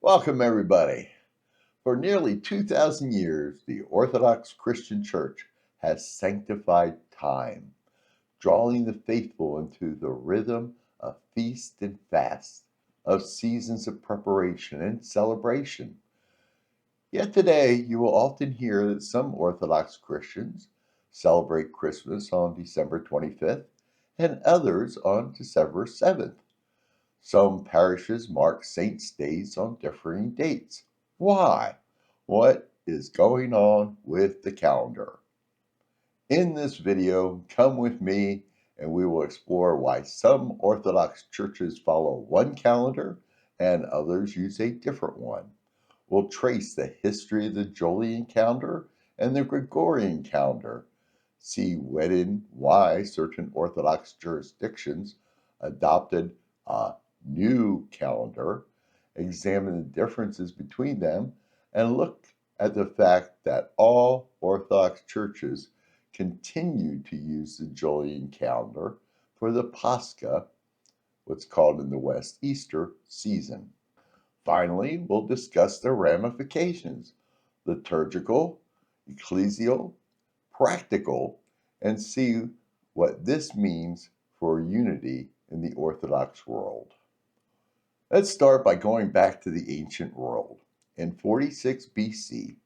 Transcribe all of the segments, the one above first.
Welcome, everybody. For nearly 2,000 years, the Orthodox Christian Church has sanctified time, drawing the faithful into the rhythm of feast and fast, of seasons of preparation and celebration. Yet today, you will often hear that some Orthodox Christians celebrate Christmas on December 25th and others on December 7th. Some parishes mark saints' days on differing dates. Why? What is going on with the calendar? In this video, come with me and we will explore why some Orthodox churches follow one calendar and others use a different one. We'll trace the history of the Julian calendar and the Gregorian calendar, see when and why certain Orthodox jurisdictions adopted a new calendar, examine the differences between them, and look at the fact that all Orthodox churches continue to use the Julian calendar for the Pascha, what's called in the West Easter season. Finally, we'll discuss the ramifications, liturgical, ecclesial, practical, and see what this means for unity in the Orthodox world. Let's start by going back to the ancient world. In 46 BC,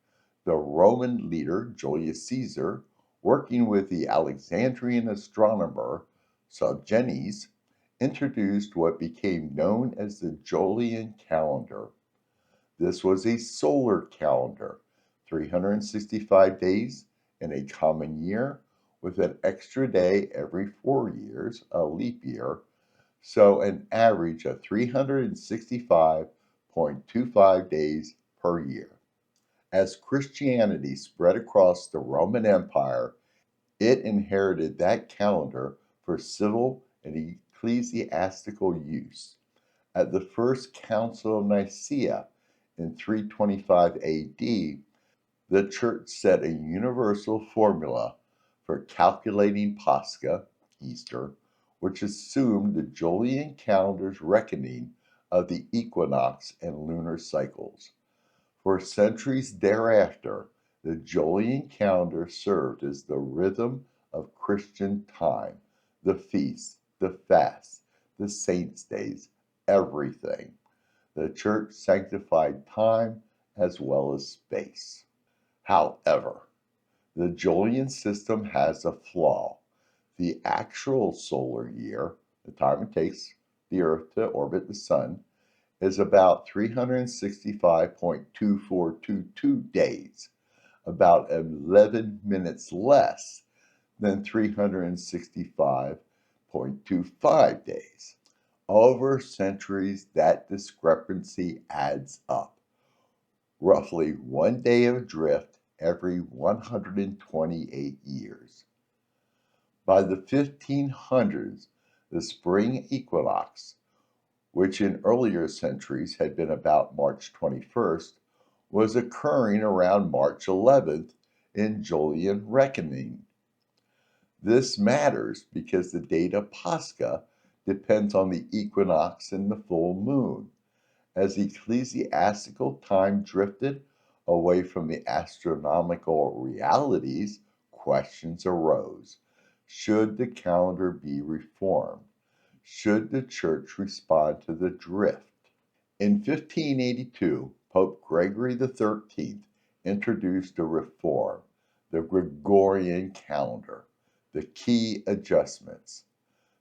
the Roman leader Julius Caesar, working with the Alexandrian astronomer Sosigenes, introduced what became known as the Julian calendar. This was a solar calendar, 365 days in a common year, with an extra day every 4 years, a leap year, so an average of 365.25 days per year. As Christianity spread across the Roman Empire, it inherited that calendar for civil and ecclesiastical use. At the First Council of Nicaea in 325 AD, the Church set a universal formula for calculating Pascha, Easter, which assumed the Julian calendar's reckoning of the equinox and lunar cycles. For centuries thereafter, the Julian calendar served as the rhythm of Christian time, the feasts, the fasts, the saints' days, everything. The Church sanctified time as well as space. However, the Julian system has a flaw. The actual solar year, the time it takes the Earth to orbit the Sun, is about 365.2422 days, about 11 minutes less than 365.25 days. Over centuries, that discrepancy adds up. Roughly 1 day of drift every 128 years. By the 1500s, the spring equinox, which in earlier centuries had been about March 21st, was occurring around March 11th in Julian reckoning. This matters because the date of Pascha depends on the equinox and the full moon. As ecclesiastical time drifted away from the astronomical realities, questions arose. Should the calendar be reformed? Should the Church respond to the drift? In 1582, Pope Gregory XIII introduced a reform, the Gregorian calendar, the key adjustments.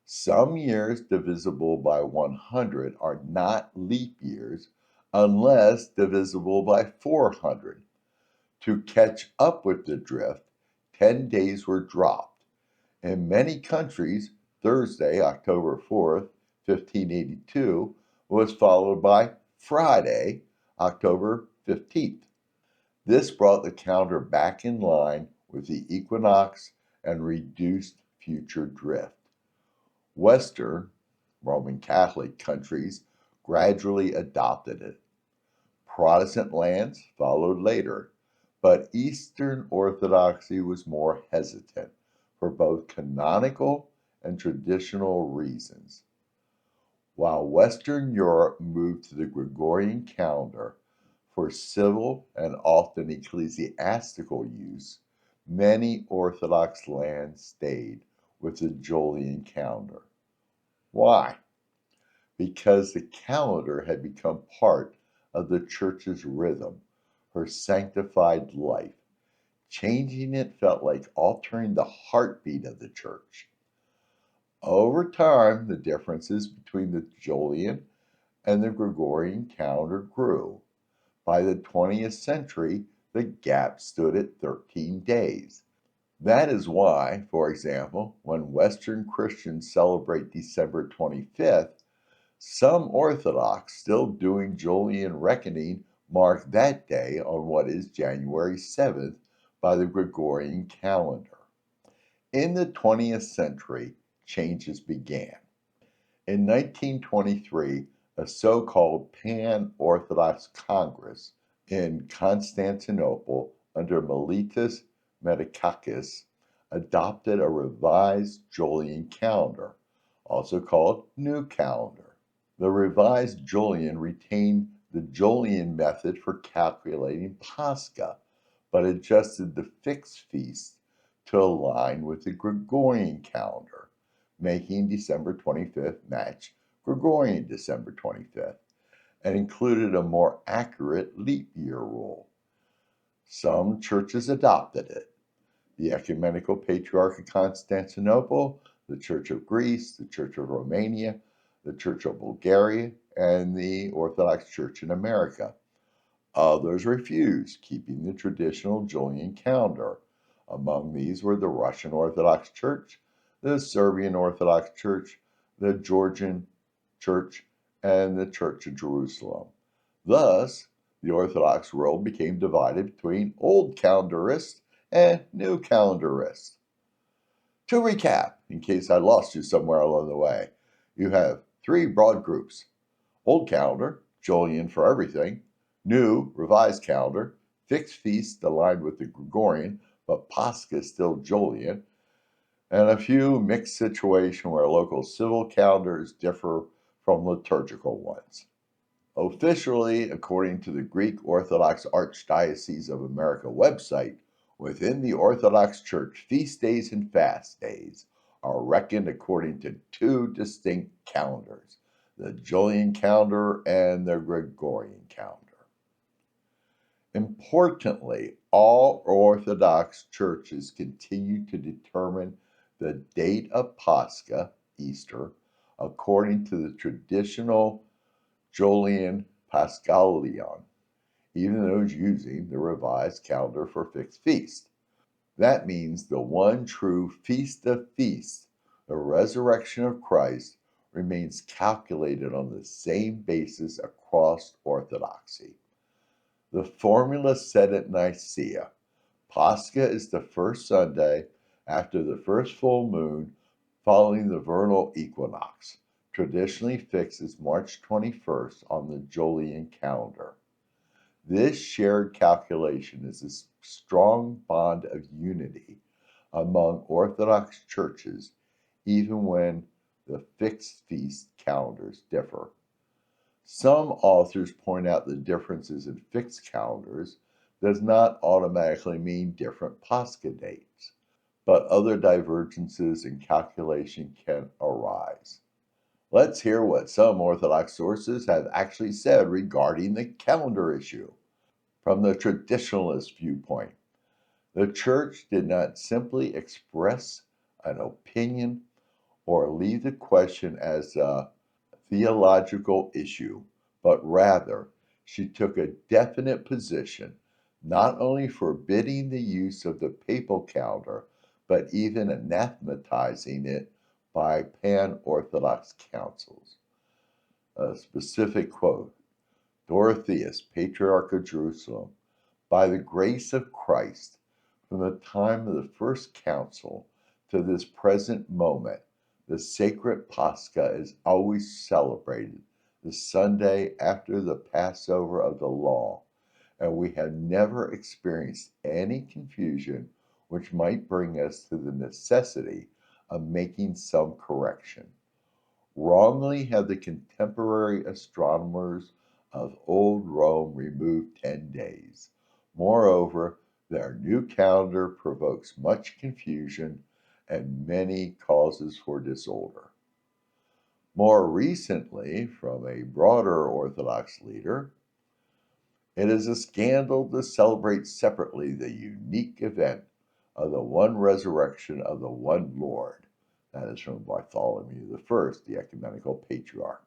Some years divisible by 100 are not leap years unless divisible by 400. To catch up with the drift, 10 days were dropped. In many countries, Thursday, October 4th, 1582, was followed by Friday, October 15th. This brought the calendar back in line with the equinox and reduced future drift. Western, Roman Catholic countries gradually adopted it. Protestant lands followed later, but Eastern Orthodoxy was more hesitant for both canonical and traditional reasons. While Western Europe moved to the Gregorian calendar for civil and often ecclesiastical use, many Orthodox lands stayed with the Julian calendar. Why? Because the calendar had become part of the church's rhythm, her sanctified life. Changing it felt like altering the heartbeat of the church. Over time, the differences between the Julian and the Gregorian calendar grew. By the 20th century, the gap stood at 13 days. That is why, for example, when Western Christians celebrate December 25th, some Orthodox still doing Julian reckoning mark that day on what is January 7th by the Gregorian calendar. In the 20th century, changes began. In 1923, a so-called Pan-Orthodox Congress in Constantinople under Mellitus Medakakis adopted a revised Julian calendar, also called New Calendar. The revised Julian retained the Julian method for calculating Pascha, but adjusted the fixed feast to align with the Gregorian calendar, making December 25th match Gregorian December 25th, and included a more accurate leap year rule. Some churches adopted it. The Ecumenical Patriarch of Constantinople, the Church of Greece, the Church of Romania, the Church of Bulgaria, and the Orthodox Church in America. Others refused, keeping the traditional Julian calendar. Among these were the Russian Orthodox Church, the Serbian Orthodox Church, the Georgian Church, and the Church of Jerusalem. Thus, the Orthodox world became divided between Old Calendarists and New Calendarists. To recap, in case I lost you somewhere along the way, you have three broad groups: Old Calendar, Julian for everything; New, Revised Calendar, fixed feast aligned with the Gregorian, but Pascha still Julian; and a few mixed situation where local civil calendars differ from liturgical ones. Officially, according to the Greek Orthodox Archdiocese of America website, within the Orthodox Church, feast days and fast days are reckoned according to two distinct calendars: the Julian calendar and the Gregorian calendar. Importantly, all Orthodox churches continue to determine the date of Pascha, Easter, according to the traditional Julian Paschalion, even those using the revised calendar for fixed feast. That means the one true feast of feasts, the resurrection of Christ, remains calculated on the same basis across Orthodoxy. The formula set at Nicaea: Pascha is the first Sunday after the first full moon following the vernal equinox, traditionally fixed as March 21st on the Julian calendar. This shared calculation is a strong bond of unity among Orthodox churches, even when the fixed feast calendars differ. Some authors point out the differences in fixed calendars does not automatically mean different Pascha dates, but other divergences in calculation can arise. Let's hear what some Orthodox sources have actually said regarding the calendar issue. From the traditionalist viewpoint, the Church did not simply express an opinion or leave the question as a theological issue, but rather she took a definite position, not only forbidding the use of the papal calendar, but even anathematizing it by pan-Orthodox councils. A specific quote: Dorotheus, Patriarch of Jerusalem, by the grace of Christ, from the time of the first council to this present moment, the sacred Pascha is always celebrated the Sunday after the Passover of the law, and we have never experienced any confusion which might bring us to the necessity of making some correction. wrongly have the contemporary astronomers of old Rome removed 10 days. Moreover, their new calendar provokes much confusion and many causes for disorder. More recently, from a broader Orthodox leader, it is a scandal to celebrate separately the unique event of the one resurrection of the one Lord. That is from Bartholomew I, the ecumenical patriarch.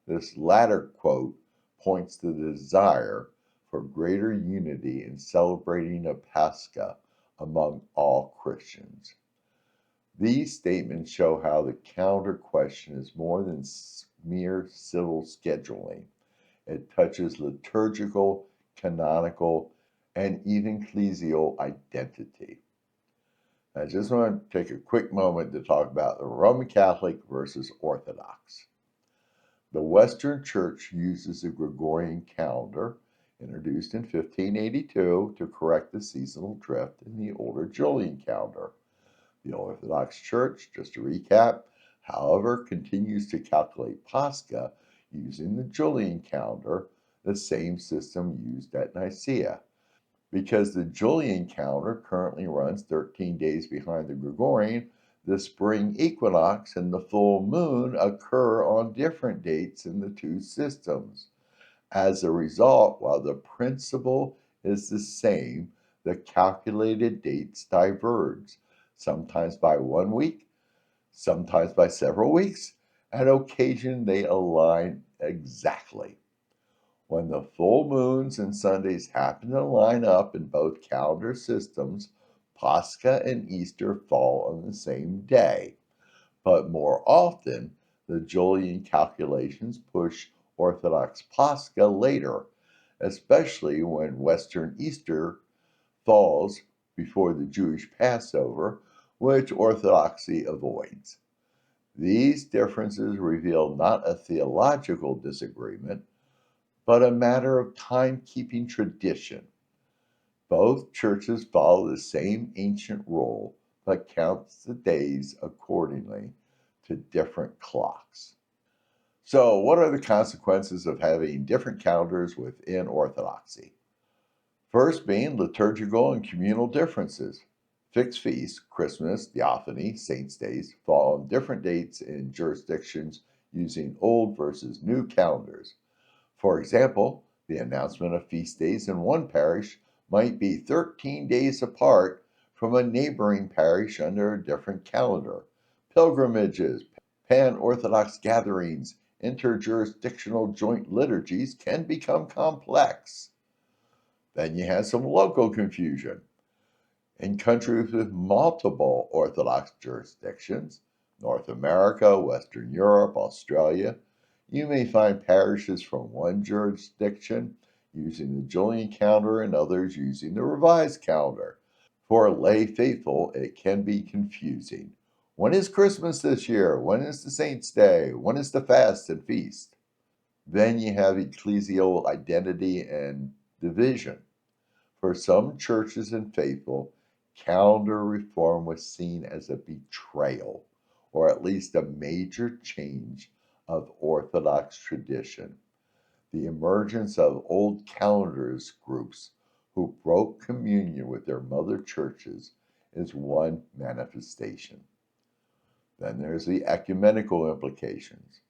This latter quote points to the desire for greater unity in celebrating a Pascha among all Christians. These statements show how the calendar question is more than mere civil scheduling. It touches liturgical, canonical, and even ecclesial identity. I just want to take a quick moment to talk about the Roman Catholic versus Orthodox. The Western Church uses the Gregorian calendar, introduced in 1582 to correct the seasonal drift in the older Julian calendar. The Orthodox Church, just to recap, however, continues to calculate Pascha using the Julian calendar, the same system used at Nicaea. Because the Julian calendar currently runs 13 days behind the Gregorian, the spring equinox and the full moon occur on different dates in the two systems. As a result, while the principle is the same, the calculated dates diverge, sometimes by 1 week, sometimes by several weeks. On occasion, they align exactly. When the full moons and Sundays happen to line up in both calendar systems, Pascha and Easter fall on the same day. But more often, the Julian calculations push Orthodox Pascha later, especially when Western Easter falls before the Jewish Passover, which Orthodoxy avoids. These differences reveal not a theological disagreement, but a matter of timekeeping tradition. Both churches follow the same ancient rule, but counts the days accordingly to different clocks. So, what are the consequences of having different calendars within Orthodoxy? First being liturgical and communal differences. Fixed feasts, Christmas, Theophany, Saints' Days, fall on different dates in jurisdictions using old versus new calendars. For example, the announcement of feast days in one parish might be 13 days apart from a neighboring parish under a different calendar. Pilgrimages, pan-Orthodox gatherings, interjurisdictional joint liturgies can become complex. Then you have some local confusion. In countries with multiple Orthodox jurisdictions, North America, Western Europe, Australia, you may find parishes from one jurisdiction using the Julian calendar and others using the Revised calendar. For lay faithful, it can be confusing. When is Christmas this year? When is the Saints' Day? When is the fast and feast? Then you have ecclesial identity and division. For some churches and faithful, calendar reform was seen as a betrayal, or at least a major change of Orthodox tradition. The emergence of old calendars groups who broke communion with their mother churches is one manifestation. Then there's the ecumenical implications.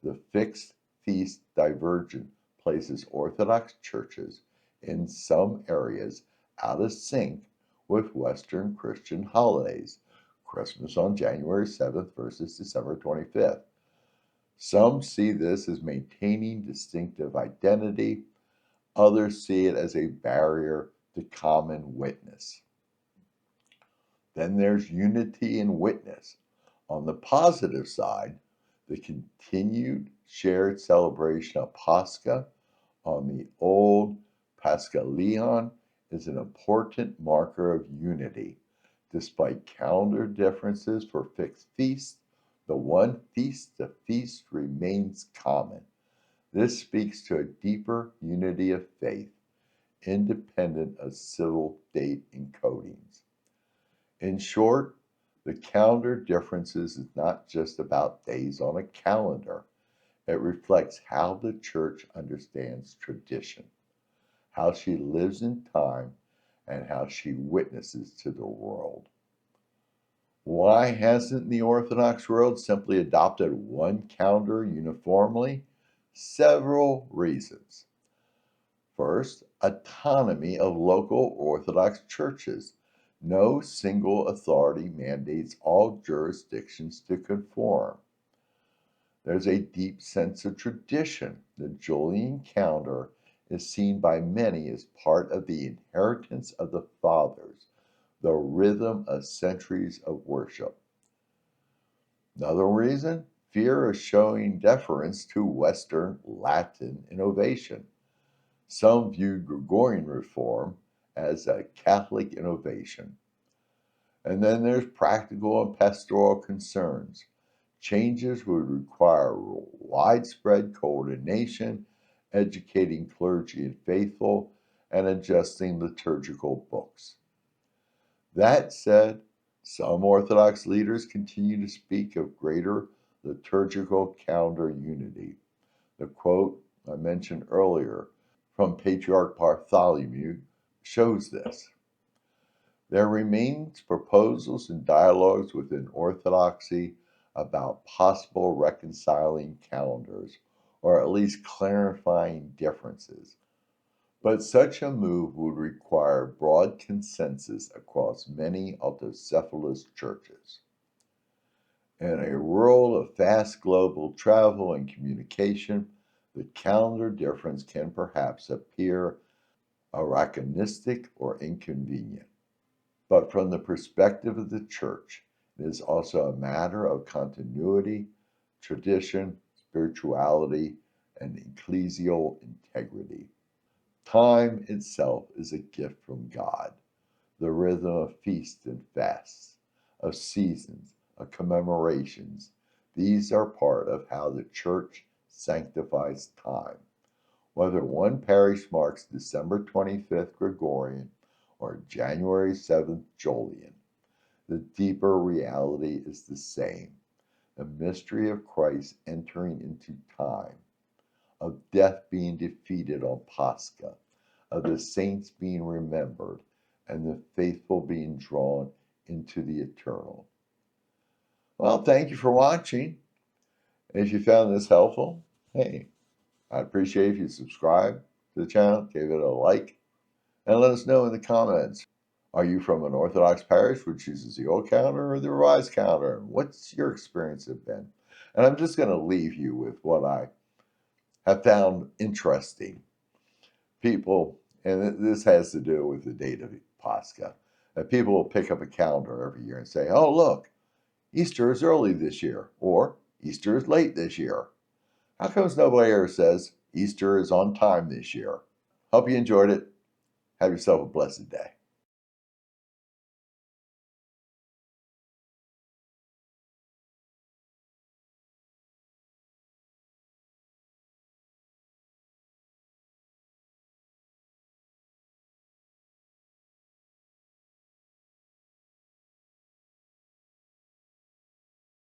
The fixed feast divergence places Orthodox churches in some areas out of sync with Western Christian holidays, Christmas on January 7th versus December 25th. Some see this as maintaining distinctive identity, others see it as a barrier to common witness. Then there's unity in witness. On the positive side, the continued shared celebration of Pascha on the old Paschalion is an important marker of unity. Despite calendar differences for fixed feasts, the one feast to feast remains common. This speaks to a deeper unity of faith, independent of civil date encodings. In short, The calendar differences is not just about days on a calendar. It reflects how the Church understands tradition, how she lives in time, and how she witnesses to the world. Why hasn't the Orthodox world simply adopted one calendar uniformly? Several reasons. First, autonomy of local Orthodox churches. No single authority mandates all jurisdictions to conform. There's a deep sense of tradition. The Julian calendar is seen by many as part of the inheritance of the fathers, the rhythm of centuries of worship. Another reason, fear of showing deference to Western Latin innovation. Some view Gregorian reform as a Catholic innovation. And then there's practical and pastoral concerns. Changes would require widespread coordination, educating clergy and faithful, and adjusting liturgical books. That said, some Orthodox leaders continue to speak of greater liturgical calendar unity. The quote I mentioned earlier from Patriarch Bartholomew shows this. There remains proposals and dialogues within Orthodoxy about possible reconciling calendars, or at least clarifying differences. But such a move would require broad consensus across many autocephalous churches. In a world of fast global travel and communication, the calendar difference can perhaps appear anachronistic or inconvenient. But from the perspective of the Church, it is also a matter of continuity, tradition, spirituality, and ecclesial integrity. Time itself is a gift from God, the rhythm of feasts and fasts, of seasons, of commemorations. These are part of how the Church sanctifies time. Whether one parish marks December 25th Gregorian or January 7th Julian, the deeper reality is the same. The mystery of Christ entering into time, of death being defeated on Pascha, of the saints being remembered, and the faithful being drawn into the eternal. Well, thank you for watching. And if you found this helpful, hey, I'd appreciate if you subscribe to the channel, gave it a like, and let us know in the comments. Are you from an Orthodox parish which uses the old calendar or the revised calendar? And what's your experience have been? And I'm just going to leave you with what I have found interesting. People, and this has to do with the date of Pascha, that people will pick up a calendar every year and say, oh, look, Easter is early this year, or Easter is late this year. How comes nobody ever says Easter is on time this year? Hope you enjoyed it. Have yourself a blessed day.